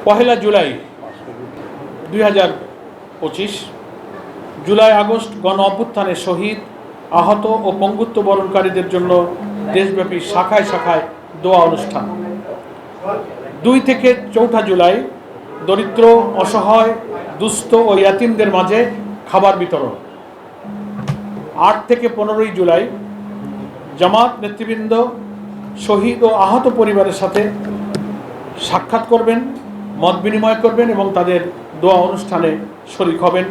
পহেলা July 2025, July August গণ অভ্যুত্থানে শহীদ, আহত ও পঙ্গুত্ব বরণকারীদের জন্য দেশব্যাপী শাখায় শাখায় দোয়া অনুষ্ঠান। 2 থেকে 4 জুলাই দরিদ্র, অসহায়, দুস্থ ও ইয়াতিমদের মাঝে খাবার বিতরণ। 8 থেকে 15 জুলাই জামাত নেতৃবৃন্দ শহীদ ও আহত পরিবারের সাথে সাক্ষাৎ করবেন, মত বিনিময় করবেন এবং তাদের দোয়া অনুষ্ঠানে শরীক হবেন।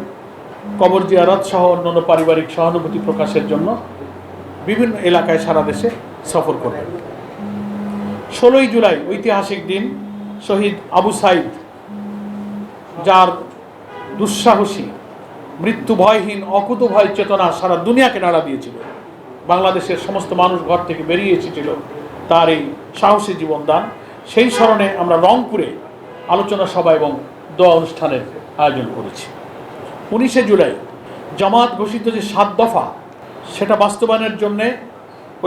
কবর জিয়ারত সহ অন্যান্য পারিবারিক সহানুভূতি প্রকাশের জন্য বিভিন্ন এলাকায় সারা দেশে সফর করবেন। 16 জুলাই ঐতিহাসিক দিন, শহীদ আবু সাইদ, যার দুঃসাহসী, মৃত্যু ভয়হীন, অকুতভয় চেতনা সারা দুনিয়াকে নাড়া দিয়েছিল। বাংলাদেশের সমস্ত মানুষ ঘর থেকে বেরিয়ে এসেছিল তার এই সাহসী জীবনদান। সেই স্মরণে আমরা রংপুরে আলোচনা সভা এবং দোয়া অনুষ্ঠানের আয়োজন করেছি। 19 জুলাই জামাত ঘোষিত যে 7 দফা, সেটা বাস্তবায়নের জন্যে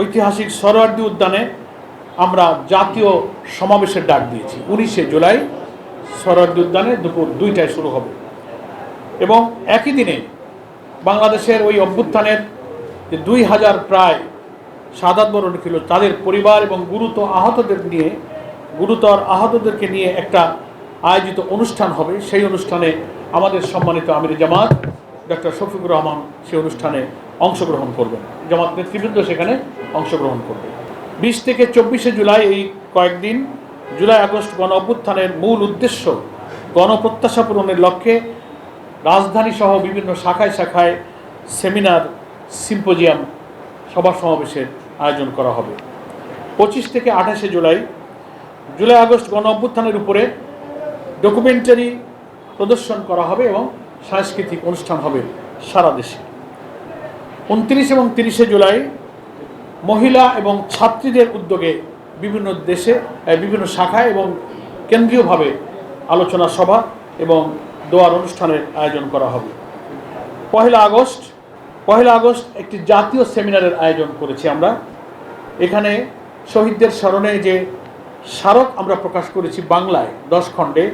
ঐতিহাসিক সোহরাওয়ার্দী উদ্যানে আমরা জাতীয় সমাবেশের ডাক দিয়েছি। 19 জুলাই সোহরাওয়ার্দী উদ্যানে দুপুর 2টায় শুরু হবে এবং একই দিনে বাংলাদেশের ওই অভ্যুত্থানের যে 2000 প্রায় শাহাদাত বরণ ছিল তাদের পরিবার এবং গুরুতর আহতদেরকে নিয়ে একটা আয়োজিত অনুষ্ঠান হবে। সেই অনুষ্ঠানে আমাদের সম্মানিত আমির জামাত ডক্টর শফিকুর রহমান সেই অনুষ্ঠানে অংশগ্রহণ করবেন, জামাত নেতৃবৃন্দ সেখানে অংশগ্রহণ করবে। 20 থেকে 24 জুলাই এই কয়েকদিন জুলাই আগস্ট গণ অভ্যুত্থানের মূল উদ্দেশ্য গণপ্রত্যাশা পূরণের লক্ষ্যে রাজধানী সহ বিভিন্ন শাখায় শাখায় সেমিনার, সিম্পোজিয়াম, সভা সমাবেশের আয়োজন করা হবে। 25 থেকে 28 জুলাই জুলাই আগস্ট গণ অভ্যুত্থানের উপরে ডকুমেন্টারি প্রদর্শন করা হবে এবং সাংস্কৃতিক অনুষ্ঠান হবে সারা দেশে। 29 এবং 30 জুলাই মহিলা এবং ছাত্রীদের উদ্যোগে বিভিন্ন শাখায় এবং কেন্দ্রীয়ভাবে আলোচনা সভা এবং দোয়ার অনুষ্ঠানের আয়োজন করা হবে। পহেলা আগস্ট একটি জাতীয় সেমিনারের আয়োজন করেছি আমরা। এখানে শহীদদের স্মরণে যে স্মারক আমরা প্রকাশ করেছি বাংলায় 10 খণ্ডে,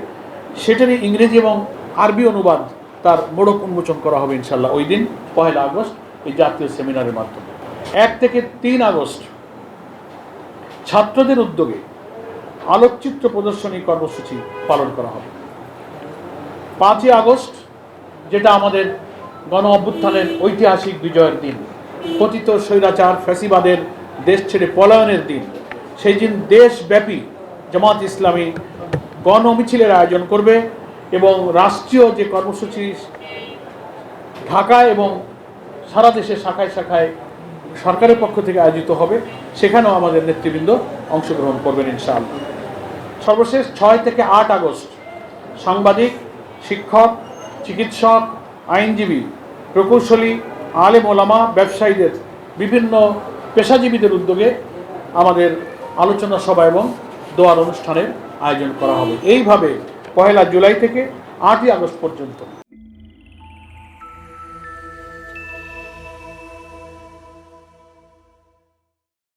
সেটারই ইংরেজি এবং আরবি অনুবাদ, তার মোড়ক উন্মোচন করা হবে ইনশাল্লাহ ওই দিন পহেলা আগস্ট এই জাতীয় সেমিনারের মাধ্যমে। 1 থেকে 3 আগস্ট ছাত্রদের উদ্যোগে আলোকচিত্র প্রদর্শনী কর্মসূচি পালন করা হবে। 5 আগস্ট যেটা আমাদের গণ অভ্যুত্থানের ঐতিহাসিক বিজয়ের দিন, পতিত স্বৈরাচার ফ্যাসিবাদের দেশ ছেড়ে পলায়নের দিন, সেই দিন দেশব্যাপী জামাত ইসলামী গণ মিছিলের আয়োজন করবে এবং রাষ্ট্রীয় যে কর্মসূচি ঢাকায় এবং সারা দেশে শাখায় শাখায় সরকারের পক্ষ থেকে আয়োজিত হবে, সেখানেও আমাদের নেতৃবৃন্দ অংশগ্রহণ করবেন ইনশাআল্লাহ। সর্বশেষ 6 থেকে 8 আগস্ট সাংবাদিক, শিক্ষক, চিকিৎসক, আইনজীবী, প্রকৌশলী, আলেম ওলামা, ব্যবসায়ীদের, বিভিন্ন পেশাজীবীদের উদ্যোগে আমাদের আলোচনা সভা এবং দোয়ার অনুষ্ঠানের আয়োজন করা হবে। এইভাবে পহেলা জুলাই থেকে 8 আগস্ট পর্যন্ত